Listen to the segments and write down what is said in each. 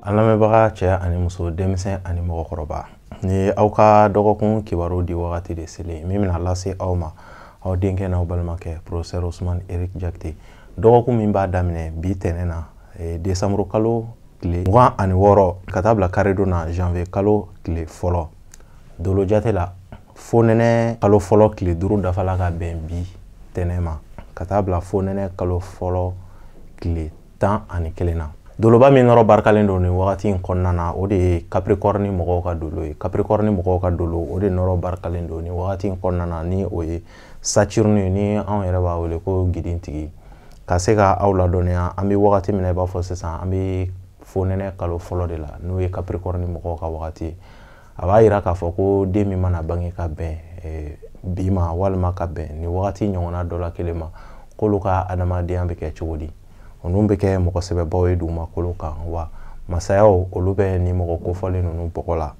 An lamɛnbaga cɛ ani muso denmisɛn ani mɔgɔkɔrɔba ni aw ka dɔgɔkun kibaru di wagati de selen min bɛna lase aw ma aw denkɛ n'aw balimakɛ Professeur Ousmane Eric Jakite dɔgɔkun min b'a daminɛ bi tɛnɛn na décembre kalo tile 26 ka taa bila karedon na janvier kalo tile fɔlɔ dolo jate la fo nɛnɛ kalo fɔlɔ tile 5 dafala ka bɛn bi tɛnɛn ma ka taa bila fo nɛnɛ kalo fɔlɔ tile 11 na doloba min nɔrɔ barikalen don ni wagati in kɔnɔna na o de ye Capricorne mɔgɔw ka dolo ye Capricorne mɔgɔw ka dolo o de nɔrɔ barikalen don ni wagati in kɔnɔna na ni o ye Saturne ni anw yɛrɛ b'a wele ko gidintigi ka se ka aw ladɔnniya an bɛ wagati min na i b'a fɔ sisan an bɛ fo nɛnɛ kalo fɔlɔ de la n'o ye Capricorne mɔgɔw ka wagati ye a b'a yira k'a fɔ ko den min mana bange ka bɛn bi ma walima ka bɛn ni wagati ɲɔgɔnna dɔ la kelen ma k'olu ka adamadenya bɛ kɛ cogo di olu bɛ kɛ mɔgɔ sɛbɛbaw ye dugumakolo kan wa masayaw olu bɛ ni mɔgɔ kofɔlen ninnu bɔgɔ la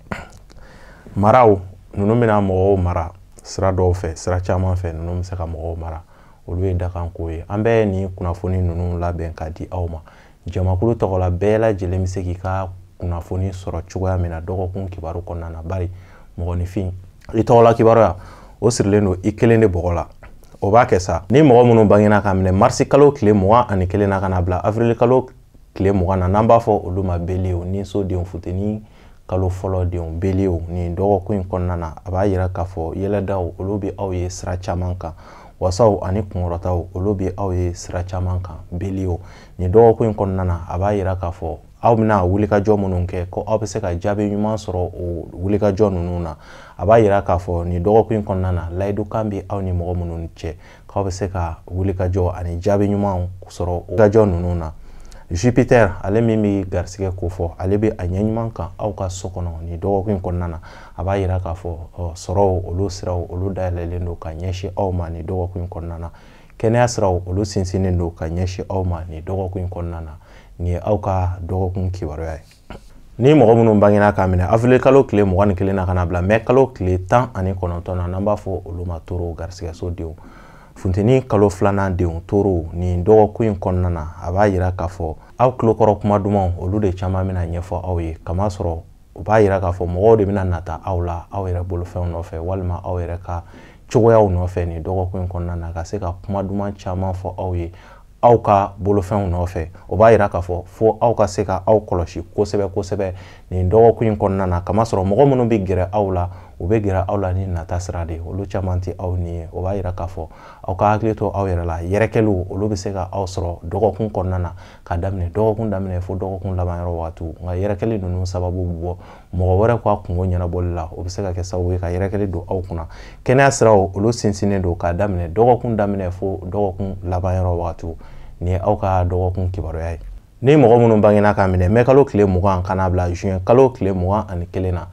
maraw ninnu bɛna mɔgɔw mara sira dɔw fɛ sira caman fɛ ninnu bɛ se ka mɔgɔw mara olu ye dakanko ye an bɛ ni kunnafoni ninnu labɛn ka di aw ma jamakulu tɔgɔla bɛɛ lajɛlen bɛ se k'i ka kunnafoni sɔrɔ cogoya min na dɔgɔkun kibaru kɔnɔna na bari mɔgɔninfin i tɔgɔla kibaruya o sirilen don i kelen de bɔgɔ la o b'a kɛ sa ni mɔgɔ minnu bangena ka minɛ marsi kalo tile 21 na ka na bila avril kalo tile 20 na n'an b'a fɔ olu ma beliw ni sodenw futeni kalo fɔlɔ denw beliw ni dɔgɔkun in kɔnɔna na a b'a yira k'a fɔ yɛlɛdaw olu bɛ aw ye sira caman kan wasaw ani kunkɔrɔtaw olu bɛ aw ye sira caman kan beliw ni dɔgɔkun in kɔnɔna na a b'a yira k'a fɔ aw bɛna wulikajɔ minnu kɛ ko aw bɛ se ka jaabi ɲuman sɔrɔ o wulikajɔ ninnu na a b'a yira k'a fɔ ni dɔgɔkun in kɔnɔna na layidukan bɛ aw ni mɔgɔ minnu cɛ k'aw bɛ se ka wulikajɔ ani jaabi ɲuman sɔrɔ o wulikajɔ ninnu na Jupiter ale min bɛ garisɛgɛ ko fɔ ale bɛ a ɲɛ ɲuman kan aw ka so kɔnɔ ni dɔgɔkun in kɔnɔna na a b'a yira k'a fɔ sɔrɔw olu siraw olu dayɛlɛlen don ka ɲɛsin aw ma ni dɔgɔkun in kɔnɔna na kɛnɛya siraw olu sinsinnen don ka ɲɛsin aw ma ni dɔgɔkun in kɔnɔna na ni ye aw ka dɔgɔkun kibaruya ye ni mɔgɔ minnu bangena ka minɛ avril kalo tile 21 na ka na bila mai kalo tile 19 na n'an b'a fɔ olu ma toro garisɛgɛso denw funteni kalo 2nan denw toro ni dɔgɔkun in kɔnɔna na a b'a yira k'a fɔ aw tulokɔrɔ kuma dumanw olu de caman bɛna ɲɛfɔ aw ye kamasɔrɔ o b'a yira k'a fɔ mɔgɔw de bɛna nata aw la aw yɛrɛ bolofɛnw nɔfɛ walima aw yɛrɛ ka cogoyaw nɔfɛ ni dɔgɔkun in kɔnɔna na ka se ka kuma duman caman fɔ aw ye aw ka bolofɛnw nɔfɛ o b'a yira k'a fɔ fo aw ka se ka aw kɔlɔsi kosɛbɛ kosɛbɛ nin dɔgɔkun in kɔnɔna na kamasɔrɔ mɔgɔ minnu bɛ gɛrɛ aw la u bɛ gɛrɛ aw la ni nata sira de olu caman tɛ aw ni ye o b'a yira k'a fɔ aw ka hakili to aw yɛrɛ la yɛrɛkɛliw olu bɛ se ka aw sɔrɔ dɔgɔkun kɔnɔna na ka daminɛ dɔgɔkun daminɛ fo dɔgɔkun laban yɔrɔ wagati nka yɛrɛkɛli ninnu sababu bɛ bɔ mɔgɔ wɛrɛ k'a kungo ɲɛnabɔli la o bɛ se ka kɛ sababu ye ka yɛrɛkɛli don aw kunna kɛnɛya siraw olu sinsinnen don ka daminɛ dɔgɔkun daminɛ fo dɔgɔkun laban yɔrɔ wagati ni ye aw ka dɔgɔkun kibaruya ye ni mɔgɔ minnu bangena ka minɛ mai kalo tile 20 ka na bila juin kalo tile 21 na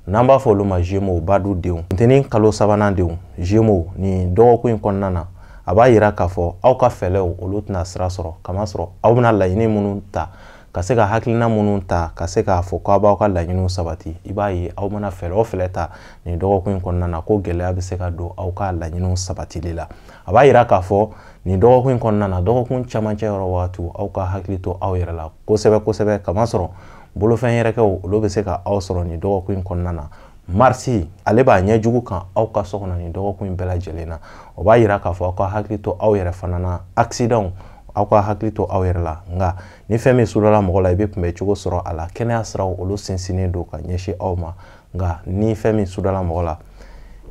n'an b'a fɔ olu ma Gémeaux badu denw funteni kalo 3nan denw Gémeaux ni dɔgɔkun in kɔnɔna na a b'a yira k'a fɔ aw ka fɛlɛw olu tɛna sira sɔrɔ kamasɔrɔ aw bɛna laɲini minnu ta ka se ka hakilina minnu ta ka se k'a fɔ k'aw b'aw ka laɲiniw sabati i b'a ye aw mana fɛlɛ o fɛlɛ ta ni dɔgɔkun in kɔnɔna na ko gɛlɛya bɛ se ka don aw ka laɲiniw sabatili la a b'a yira k'a fɔ ni dɔgɔkun in kɔnɔna na dɔgɔkun camancɛ yɔrɔ wagati aw ka hakili to aw yɛrɛ la kosɛbɛ kosɛbɛ kamasɔrɔ bolofɛn yɛrɛkɛw olu bɛ se ka aw sɔrɔ ni dɔgɔkun in kɔnɔna na Marsi ale b'a ɲɛjugu kan aw ka so kɔnɔ ni dɔgɔkun in bɛɛ lajɛlen na o b'a yira k'a fɔ aw ka hakili to aw yɛrɛ fana na accident aw ka hakili to aw yɛrɛ la nka ni fɛn min sudala mɔgɔ la i bɛ kunbɛ cogo sɔrɔ a la kɛnɛya siraw olu sinsinnen don ka ɲɛsin aw ma nka ni fɛn min sudala mɔgɔ la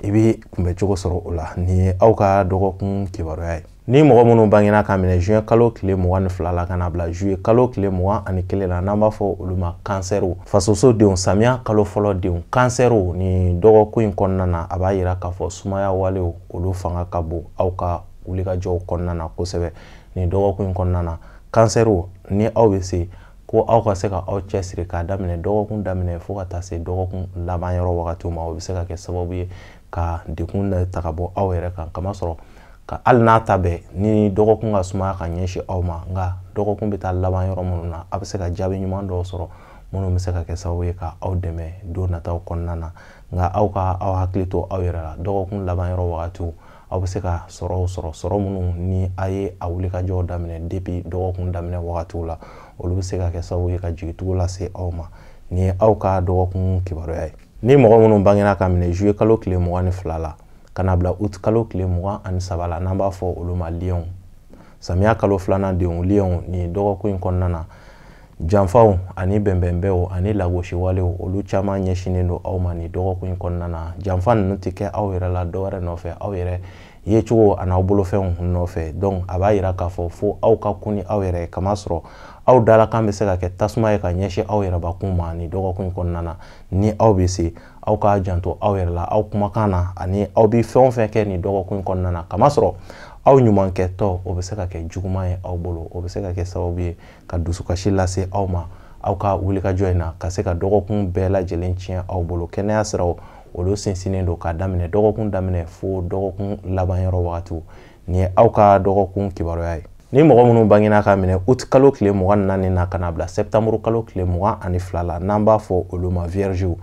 i bɛ kunbɛ cogo sɔrɔ o la ni ye aw ka dɔgɔkun kibaruya ye ni mɔgɔ minnu bangena ka minɛ juin kalo tile 22 la ka na bila juillet kalo tile 21 la n'an b'a fɔ olu ma kansɛriw fasoso denw samiya kalo fɔlɔ denw kansɛriw ni dɔgɔkun in kɔnɔna na a b'a yira k'a fɔ sumaya walew olu fanga ka bon aw ka wulikajɔw kɔnɔna na kosɛbɛ ni dɔgɔkun in kɔnɔna na kansɛriw ni aw bɛ se ko aw ka se ka aw cɛsiri k'a daminɛ dɔgɔkun daminɛ fo ka taa se dɔgɔkun laban yɔrɔ wagatiw ma o bɛ se ka kɛ sababu ye ka dekun ta ka bɔ aw yɛrɛ kan kamasɔrɔ ka hali n'a ta bɛɛ ni dɔgɔkun ka sumaya ka ɲɛsin aw ma nka dɔgɔkun bɛ taa laban yɔrɔ minnu na a bɛ se ka jaabi ɲuman dɔw sɔrɔ minnu bɛ se ka kɛ sababu ye ka aw dɛmɛ don nataw kɔnɔna na nka aw ka aw hakili to aw yɛrɛ la dɔgɔkun laban yɔrɔ wagatiw aw bɛ se ka sɔrɔ minnu ni a ye a wulikajɔ daminɛ depuis dɔgɔkun daminɛ wagatiw la olu bɛ se ka kɛ sababu ye ka jigitugu lase aw ma ni aw ka dɔgɔkun kibaruya ye ni mɔgɔ minnu bangena ka minɛ juillet kalo tile 22 la ka na bila août kalo tile 23 la n'an b'a fɔ olu ma lion samiya kalo filanan denw lion ni dɔgɔkun in kɔnɔna na janfaw ani bɛnbɛnbɛw ani lagosiwalew olu caman ɲɛsinen don aw ma ni dɔgɔkun in kɔnɔna na janfa ninnu tɛ kɛ aw yɛrɛ la dɔwɛrɛ nɔfɛ aw yɛrɛ yecogo ani aw bolofɛnw nɔfɛ donc a b'a yira k'a fɔ fo aw ka kun ni aw yɛrɛ kamasɔrɔ aw dalakan bɛ se ka kɛ tasuma ye ka ɲɛsin aw yɛrɛbakun ma ni dɔgɔkun in kɔnɔna na ni aw bɛ se aw ka janto aw yɛrɛ la aw kumakan na ani aw bɛ fɛn o fɛn kɛ ni dɔgɔkun in kɔnɔna na kamasɔrɔ aw ɲumankɛtɔ o bɛ se ka kɛ juguman ye aw bolo o bɛ se ka kɛ sababu ye ka dusukasi lase aw ma aw ka wulikajɔ in na ka se ka dɔgɔkun bɛɛ lajɛlen tiɲɛ aw bolo kɛnɛya siraw olu sinsinnen don ka daminɛ dɔgɔkun daminɛ fo dɔgɔkun laban yɔrɔ wagatiw ni ye aw ka dɔgɔkun kibaruya ye ni mɔgɔ minnu bangena ka minɛ août kalo tile 24 na ka na bila septembre kalo tile 22 la n'an b'a fɔ olu ma viergew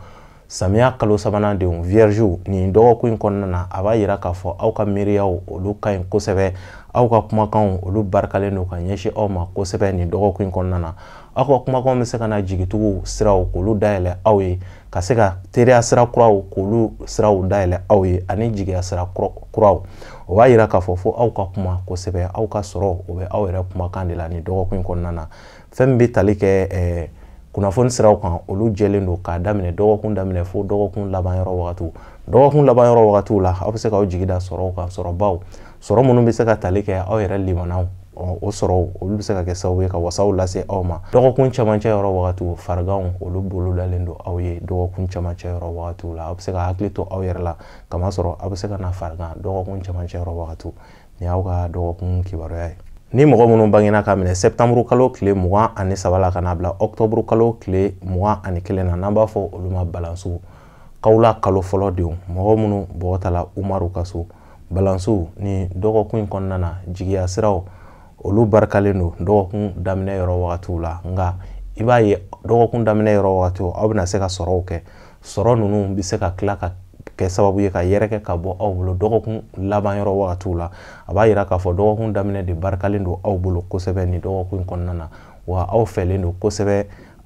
samiya kalo sabanan denw viergew ni dɔgɔkun in kɔnɔna na a b'a yira k'a fɔ aw ka miiriyaw olu ka ɲi kosɛbɛ aw ka kumakanw olu barikalen don ka ɲɛsin aw ma kosɛbɛ ni dɔgɔkun in kɔnɔna na aw ka kumakanw bɛ se ka na jigitugu siraw k'olu dayɛlɛ aw ye ka se ka teriya sira kuraw k'olu siraw dayɛlɛ aw ye ani jigiya sira kuraw o b'a yira k'a fɔ fo aw ka kuma kosɛbɛ aw ka sɔrɔ o bɛ aw yɛrɛ kumakan de la ni dɔgɔkun in kɔnɔna na fɛn min bɛ tali kɛ kunnafoni siraw kan olu jɛlen don k'a daminɛ dɔgɔkun daminɛ fo dɔgɔkun laban yɔrɔ wagatiw dɔgɔkun laban yɔrɔ wagatiw la aw bɛ se k'aw jigi da sɔrɔw kan sɔrɔbaw sɔrɔ minnu bɛ se ka tali kɛ aw yɛrɛ limanaw o sɔrɔw olu bɛ se ka kɛ sababu ye ka wasaw lase aw ma dɔgɔkun cɛmancɛ yɔrɔ wagatiw fariganw olu bolo dalen don aw ye dɔgɔkun cɛmancɛ yɔrɔ wagatiw la aw bɛ se ka hakili to aw yɛrɛ la kamasɔrɔ aw bɛ se ka na farigan dɔgɔkun cɛmancɛ yɔrɔ wagatiw ni y'aw ka dɔgɔkun kibaruya ye ni mɔgɔ minnu bangena ka minɛ septembre kalo tile 23 la ka na bila octobre kalo tile 21 na n'an b'a fɔ olu ma balansuw kawla kalo fɔlɔ denw mɔgɔ minnu bɔgɔtala umaru ka so balansuw ni dɔgɔkun in kɔnɔna na jigiya siraw olu barikalen don dɔgɔkun daminɛ yɔrɔ wagatiw la nka i b'a ye dɔgɔkun daminɛ yɔrɔ wagatiw aw bɛna se ka sɔrɔw kɛ sɔrɔ ninnu bɛ se ka tila ka kɛ sababu ye ka yɛrɛkɛ ka bɔ aw bolo dɔgɔkun laban yɔrɔ wagatiw la a b'a yira k'a fɔ dɔgɔkun daminɛ de barikalen don aw bolo kosɛbɛ ni dɔgɔkun in kɔnɔna na wa aw fɛlen don kosɛbɛ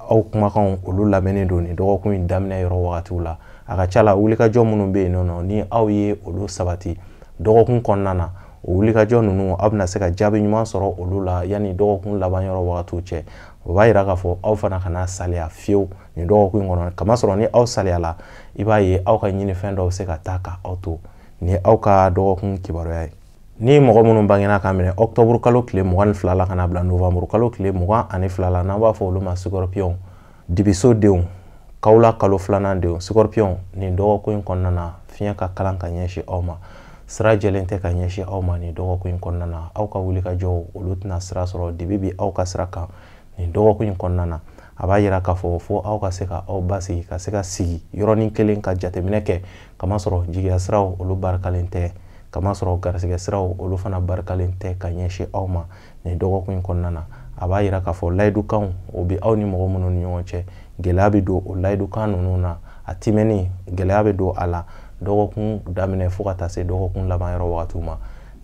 aw kumakanw olu lamɛnnen don ni dɔgɔkun in daminɛ yɔrɔ wagatiw la a ka ca la wulikajɔ minnu bɛ yen nɔ ni aw ye olu sabati dɔgɔkun kɔnɔna na o wulikajɔ ninnu aw bɛna se ka jaabi ɲuman sɔrɔ olu la yanni dɔgɔkun laban yɔrɔ wagatiw cɛ o b'a yira k'a fɔ aw fana kana saliya fiyewu ni dɔgɔkun in kɔnɔ kamasɔrɔ ni aw saliyala i b'a ye aw ka ɲinifɛn dɔw bɛ se ka taa ka aw to ni aw ka dɔgɔkun kibaruya ye ni mɔgɔ minnu bangena ka minɛ octobre kalo tile 22 la ka na bila novembre kalo tile 22 la n'an b'a fɔ olu ma scorpion dibiso denw kawla kalo filanan denw scorpion ni dɔgɔkun in kɔnɔna na fiɲɛ ka kalan ka ɲɛsin aw ma sira jɛlen tɛ ka ɲɛsin aw ma ni dɔgɔkun in kɔnɔna na aw ka wulikajɔw olu tɛna sira sɔrɔ dibi bi aw ka sira kan ni dɔgɔkun in kɔnɔna na a b'a yira k'a fɔ fo aw ka se ka aw basigi ka se ka sigi yɔrɔnin kelen ka jateminɛ kɛ kamasɔrɔ jigiya siraw olu barikalen tɛ kamasɔrɔ garisɛgɛ siraw olu fana barikalen tɛ ka ɲɛsin aw ma ni dɔgɔkun in kɔnɔna na a b'a yira k'a fɔ layidukanw o bɛ aw ni mɔgɔ minnu ni ɲɔgɔn cɛ gɛlɛya bɛ don o layidukan ninnu na a timɛni gɛlɛya bɛ don a la dɔgɔkun daminɛ fo ka taa se dɔgɔkun laban yɔrɔ wagatiw ma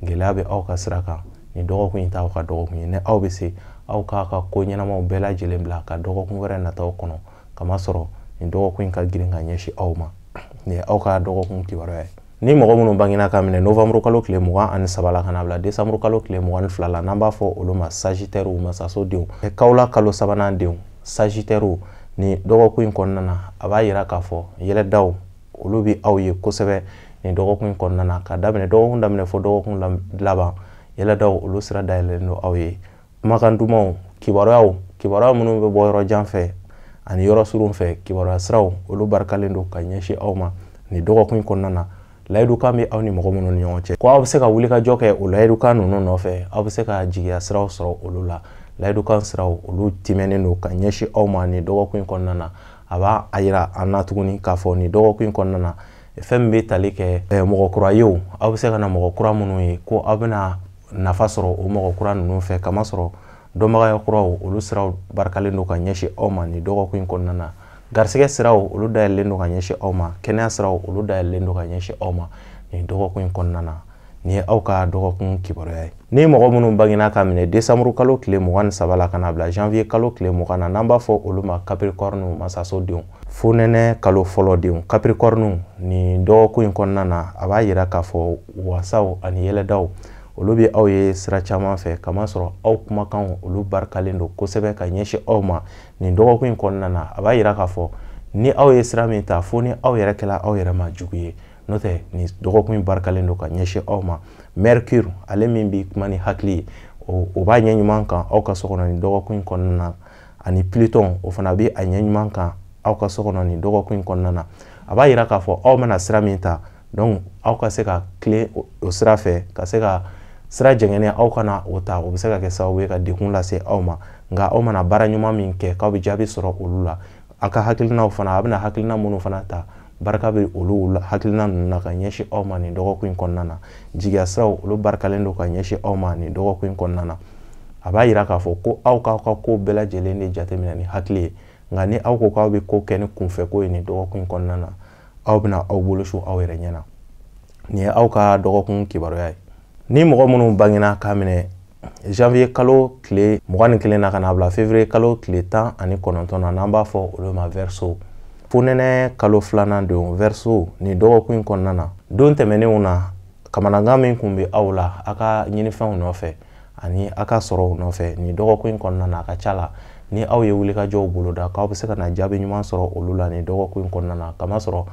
gɛlɛya bɛ aw ka sira kan ni dɔgɔkun in t'aw ka dɔgɔkun ye ni aw bɛ se aw k'a ka ko ɲɛnamaw bɛɛ lajɛlen bila ka dɔgɔkun wɛrɛ nataw kɔnɔ kamasɔrɔ ni dɔgɔkun in ka girin ka ɲɛsin aw ma ni ye aw ka dɔgɔkun kibaruya ye ni mɔgɔ minnu bangena ka minɛ novembre kalo tile 23 la ka na bila décembre kalo tile 22 la n'an b'a fɔ olu ma sagittaire masaso denw kawla kalo sabanan denw sagittaire ni dɔgɔkun in kɔnɔna na a b'a yira k'a fɔ yɛlɛdaw olu bɛ aw ye kosɛbɛ ni dɔgɔkun in kɔnɔna na ka daminɛ dɔgɔkun daminɛ fo dɔgɔkun laban yɛlɛdaw olu sira dayɛlɛlen don aw ye kumakan dumanw kibaruya minnu bɛ bɔ yɔrɔ jan fɛ ani yɔrɔ surun fɛ kibaruya siraw olu barikalen don ka ɲɛsin aw ma ni dɔgɔkun in kɔnɔna na layidukan bɛ aw ni mɔgɔ minnu ni ɲɔgɔn cɛ ko aw bɛ se ka wulikajɔ kɛ o layidukan ninnu nɔfɛ aw bɛ se ka jigiya siraw sɔrɔ olu la layidukan siraw olu timɛnen don ka ɲɛsin aw ma ni dɔgɔkun in kɔnɔna na a b'a yira an na tuguni k'a fɔ ni dɔgɔkun in kɔnɔna na fɛn min bɛ tali kɛ mɔgɔ kura ye o aw bɛ se ka na mɔgɔ kura minnu ye ko aw bɛna nafa sɔrɔ o mɔgɔ kura ninnu fɛ kamasɔrɔ dɔnbagaya kuraw olu siraw barikalen don ka ɲɛsin aw ma ni dɔgɔkun in kɔnɔna na garisɛgɛ siraw olu dayɛlɛlen don ka ɲɛsin aw ma kɛnɛya siraw olu dayɛlɛlen don ka ɲɛsin aw ma ni dɔgɔkun in kɔnɔna na ni ye aw ka dɔgɔkun kibaruya ye. Ni mɔgɔ minnu bangena ka minɛ décembre kalo tile 23 la kana bila janvier kalo tile 20 na n'an b'a fɔ olu ma Capricorne masasodenw. Fonɛnɛ kalo fɔlɔdenw Capricorne ni dɔgɔkun in kɔnɔna na a b'a yira k'a fɔ wasaw ani yɛlɛdaw olu bɛ aw ye sira caman fɛ kamasɔrɔ aw kumakanw olu barikalen don kosɛbɛ ka ɲɛsin aw ma nin dɔgɔkun in kɔnɔna na a b'a yira k'a fɔ ni aw ye sira min ta fo ni aw yɛrɛ kɛla aw yɛrɛ ma jugu ye n'o tɛ nin dɔgɔkun in barikalen don ka ɲɛsin aw ma. Mercure ale min bɛ kuma ni hakili ye o b'a ɲɛ ɲuman kan aw ka so kɔnɔ nin dɔgɔkun in kɔnɔna na ani Pluton o fana bɛ a ɲɛ ɲuman kan aw ka so kɔnɔ nin dɔgɔkun in kɔnɔna na. A b'a yira k'a fɔ aw mana sira min ta donc aw ka se ka tilen o sira fɛ ka se ka sira jɛngɛnen aw kana o ta o bɛ se ka kɛ sababu ye ka degun lase aw ma nka aw mana baara ɲuman min kɛ k'aw bɛ jaabi sɔrɔ olu la aw ka hakilinaw fana a bɛna hakilina minnu fana ta barika bɛ olu hakilina ninnu na ka ɲɛsin aw ma nin dɔgɔkun in kɔnɔna na. Jigiya siraw olu barikalen don ka ɲɛsin aw ma nin dɔgɔkun in kɔnɔna na. A b'a yira k'a fɔ ko aw k'aw ka ko bɛɛ lajɛlen de jateminɛ ni hakili ye nka ni aw ko k'aw bɛ ko kɛ ni kunfɛko ye nin dɔgɔkun in kɔnɔna na aw bɛna aw bolo su aw yɛrɛ ɲɛna. Nin ye aw ka dɔgɔkun kibaruya ye. Ni mɔgɔ minnu bangena ka minɛ janvier kalo tile 21 na kana bila février kalo tile 19 na n'an b'a fɔ olu ma Verseau. Fonɛnɛ kalo 2nan don Verseau ni dɔgɔkun in kɔnɔna na don tɛmɛnenw na kamanagan min kun bɛ aw la a ka ɲinifɛnw nɔfɛ ani a ka sɔrɔw nɔfɛ nin dɔgɔkun in kɔnɔna na a ka ca la ni aw ye wulikajɔw boloda k'aw bɛ se ka na jaabi ɲuman sɔrɔ olu la nin dɔgɔkun in kɔnɔna na kamasɔrɔ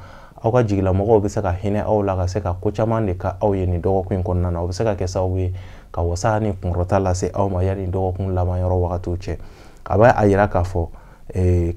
aw ka jigilamɔgɔw bɛ se ka hinɛ aw la ka se ka ko caman de ka aw ye nin dɔgɔkun in kɔnɔna na o bɛ se ka kɛ sababu ye ka wasa ni kunkɔrɔta lase aw ma yanni dɔgɔkun laban yɔrɔ wagatiw cɛ. A b'a yira k'a fɔ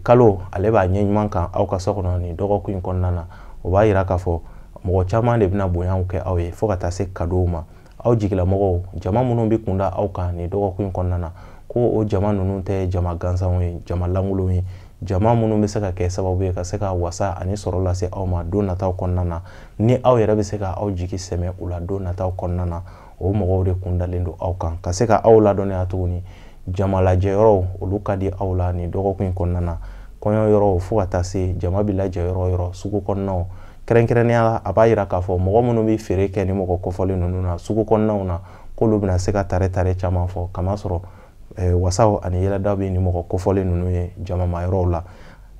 kalo ale b'a ɲɛ ɲuman kan aw ka so kɔnɔ nin dɔgɔkun in kɔnɔna na o b'a yira k'a fɔ mɔgɔ caman de bɛna bonyaw kɛ aw ye fo ka taa se cadeau ma. Aw jigilamɔgɔw jama minnu bɛ kunda aw kan nin dɔgɔkun in kɔnɔna na ko o jama ninnu tɛ jama gansanw ye jama lankolonw ye jama minnu bɛ se ka kɛ sababu ye ka se ka wasa ani sɔrɔ lase aw ma don nataw kɔnɔna na ni aw yɛrɛ bɛ se ka aw jigi sɛmɛ u la don nataw kɔnɔna na o mɔgɔw de kun dalen don aw kan ka se ka aw ladɔnniya tuguni jama lajɛyɔrɔw olu ka di aw la nin dɔgɔkun in kɔnɔna na kɔɲɔ yɔrɔ fo ka taa se jama bɛ lajɛ yɔrɔ yɔrɔ sugu kɔnɔnaw kɛrɛnkɛrɛnnenya la a b'a yira k'a fɔ mɔgɔ minnu bɛ feere kɛ ni mɔgɔ kɔfɔlen ninnu na sugu kɔnɔnaw na k'olu bɛna se ka tare caman fɔ kamasɔrɔ wasaw ani yɛlɛdaw bɛ ni mɔgɔ kɔfɔlen ninnu ye jamama yɔrɔw la.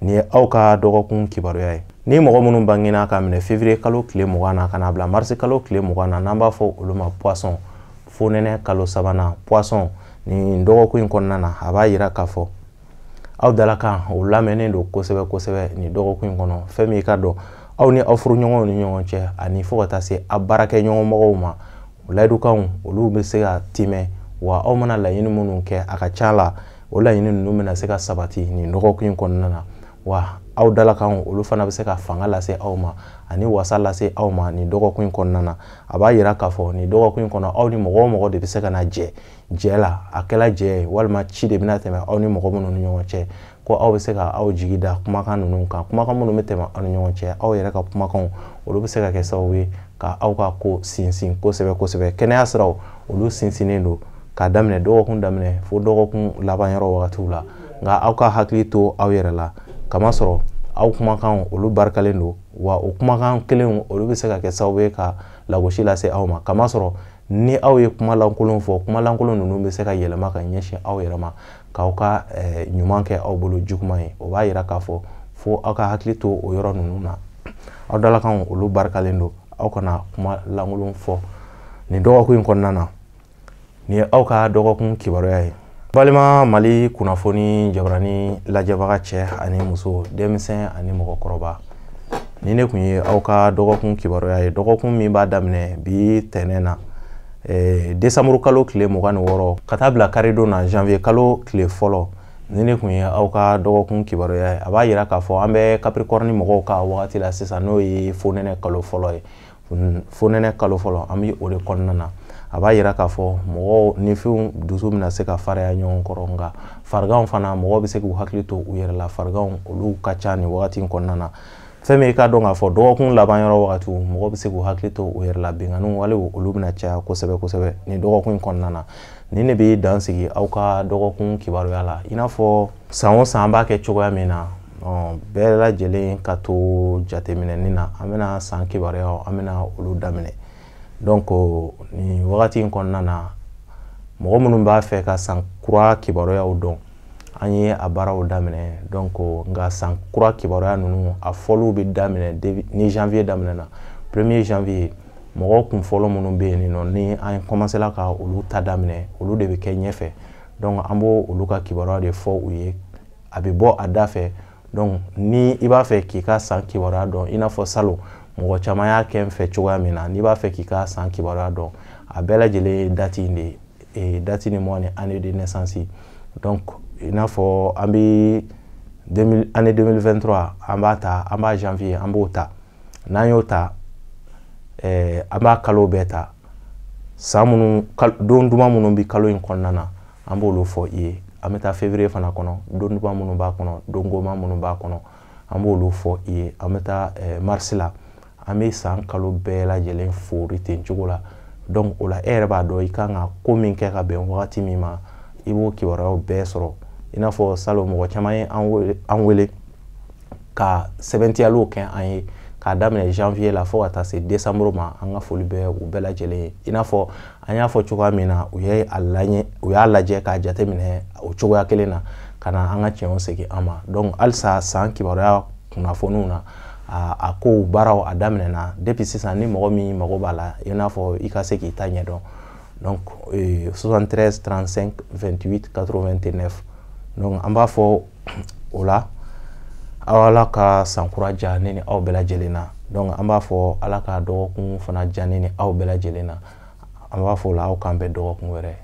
Ni ye aw ka dɔgɔkun kibaruya ye. Ni mɔgɔ minnu bangena ka minɛ février kalo tile 20 na kana bila mars kalo tile 20 na n'an b'a fɔ olu ma Poisson. Fonɛnɛ kalo 3nan Poisson nin dɔgɔkun in kɔnɔna na a b'a yira k'a fɔ aw dalakan o lamɛnnen don kosɛbɛ kosɛbɛ nin dɔgɔkun in kɔnɔ fɛn min ka dɔn aw ni aw furuɲɔgɔnw ni ɲɔgɔn cɛ ani fo ka taa se aw baarakɛɲɔgɔnmɔgɔw ma layidukanw olu bɛ se ka timɛ wa aw mana laɲini minnu kɛ a ka ca la o laɲini ninnu bɛna se ka sabati nin dɔgɔkun in kɔnɔna na wa aw dalakanw olu fana bɛ se ka fanga lase aw ma ani wasa lase aw ma nin dɔgɔkun in kɔnɔna na a b'a yira k'a fɔ nin dɔgɔkun in kɔnɔ aw ni mɔgɔ o mɔgɔ de bɛ se ka na jɛ la a kɛla jɛ ye walima ci de bɛna tɛmɛ aw ni mɔgɔ minnu ni ɲɔgɔn cɛ ko aw bɛ se ka aw jigi da kumakan ninnu kan kumakan minnu bɛ tɛmɛ aw ni ɲɔgɔn cɛ aw yɛrɛ ka kumakanw olu bɛ se ka kɛ sababu ye ka aw ka ko sinsin kosɛbɛ kosɛbɛ kɛnɛya siraw olu sinsinnen don k'a daminɛ dɔgɔkun daminɛ fo dɔgɔkun laban yɔrɔ wagatiw la nka aw ka hakili to aw yɛrɛ la kamasɔrɔ aw kumakan olu barikalen don wa o kumakan kelenw olu bɛ se ka kɛ sababu ye ka lagosi lase aw ma kamasɔrɔ ni aw ye kuma lankolon fɔ kuma lankolon ninnu bɛ se ka yɛlɛma ka ɲɛsin aw yɛrɛ ma k'aw ka ɲuman kɛ aw bolo juguman ye o b'a yira k'a fɔ fo aw ka hakili to o yɔrɔ ninnu na aw dalakanw olu barikalen don aw kana kuma lankolon fɔ nin dɔgɔkun in kɔnɔna na nin ye aw ka dɔgɔkun kibaruya ye. Balima Mali kunnafoni jabarani lajɛbaga cɛ ani muso denmisɛn ani mɔgɔkɔrɔba ni ne kun ye aw ka dɔgɔkun kibaruya ye dɔgɔkun min b'a daminɛ bi tɛnɛn na décembre kalo tile 26 ka taa bila karidon na janvier kalo tile fɔlɔ ni ne kun ye aw ka dɔgɔkun kibaruya ye a b'a yira k'a fɔ an bɛ Capricorne mɔgɔw ka wagati la sisan n'o ye fonɛnɛ kalo fɔlɔ ye fonɛnɛ kalo fɔlɔ an bɛ o de kɔnɔna na a b'a yira k'a fɔ mɔgɔw ni fɛnw dusu bɛna se ka faraya ɲɔgɔn kɔrɔ nka fariganw fana mɔgɔw bɛ se k'u hakili to u yɛrɛ la fariganw olu ka ca nin wagati in kɔnɔna na fɛn min i ka dɔn k'a fɔ dɔgɔkun laban yɔrɔ wagatiw mɔgɔw bɛ se k'u hakili to u yɛrɛ la binganiw wale olu bɛna caya kosɛbɛ kosɛbɛ nin dɔgɔkun in kɔnɔna na ni ne bɛ dan sigi aw ka dɔgɔkun kibaruya la i n'a fɔ san o san an b'a kɛ cogoya min na bɛɛ lajɛlen ka to jateminɛni na an bɛna san kibaruya an bɛna olu daminɛ donc ni wagati in kɔnɔna na mɔgɔ minnu b'a fɛ ka san kura kibaruyaw dɔn an ye a baaraw daminɛ donc nka san kura kibaruya ninnu a fɔliw bɛ daminɛ ni janvier daminɛna 1er janvier mɔgɔ kun fɔlɔ minnu bɛ yen nɔ ni an commencera ka olu ta daminɛ olu de bɛ kɛ ɲɛfɛ donc an b'o olu ka kibaruya de fɔ u ye a bɛ bɔ a da fɛ donc ni i b'a fɛ k'i ka san kibaruya dɔn i n'a fɔ salon mɔgɔ caman y'a kɛ n fɛ cogoya min na n'i b'a fɛ k'i ka san kibaruya dɔn a bɛɛ lajɛlen ye date in de ye date ni mois ni année de naissance donc i n'a fɔ an bɛ année 2023 an b'a ta an b'a janvier an b'o ta n'an y'o ta an b'a kalo bɛɛ ta san minnu don duman minnu bɛ kalo in kɔnɔna na an b'olu fɔ i ye an bɛ taa février fana kɔnɔ don duman minnu b'a kɔnɔ don goman minnu b'a kɔnɔ an b'olu fɔ i ye an bɛ taa mars la an bɛ san kalo bɛɛ lajɛlen fori ten cogo la donc o la e yɛrɛ b'a dɔn i kan ka ko min kɛ ka bɛn wagati min ma i b'o kibaruyaw bɛɛ sɔrɔ i n'a fɔ salon mɔgɔ caman ye an wele ka sɛbɛntiyaliw kɛ an ye k'a daminɛ janvier la fo ka taa se décembre ma an ka foli bɛ u bɛɛ lajɛlen ye i n'a fɔ an y'a fɔ cogoya min na u y'a lajɛ k'a jateminɛ o cogoya kelen na ka na an ka tiɲɛw segin an ma donc halisa san kibaruya kunnafoniw na a kow baaraw a daminɛna depuis sisan ni mɔgɔ min mago b'a la i n'a fɔ i ka se k'i ta ɲɛdɔn donc 73 35 28 89 donc an b'a fɔ o la Ala ka sankura diya ne ni aw bɛɛ lajɛlen na donc an b'a fɔ Ala ka dɔgɔkun fana diya ne ni aw bɛɛ lajɛlen na an b'a fɔ o la aw k'an bɛn dɔgɔkun wɛrɛ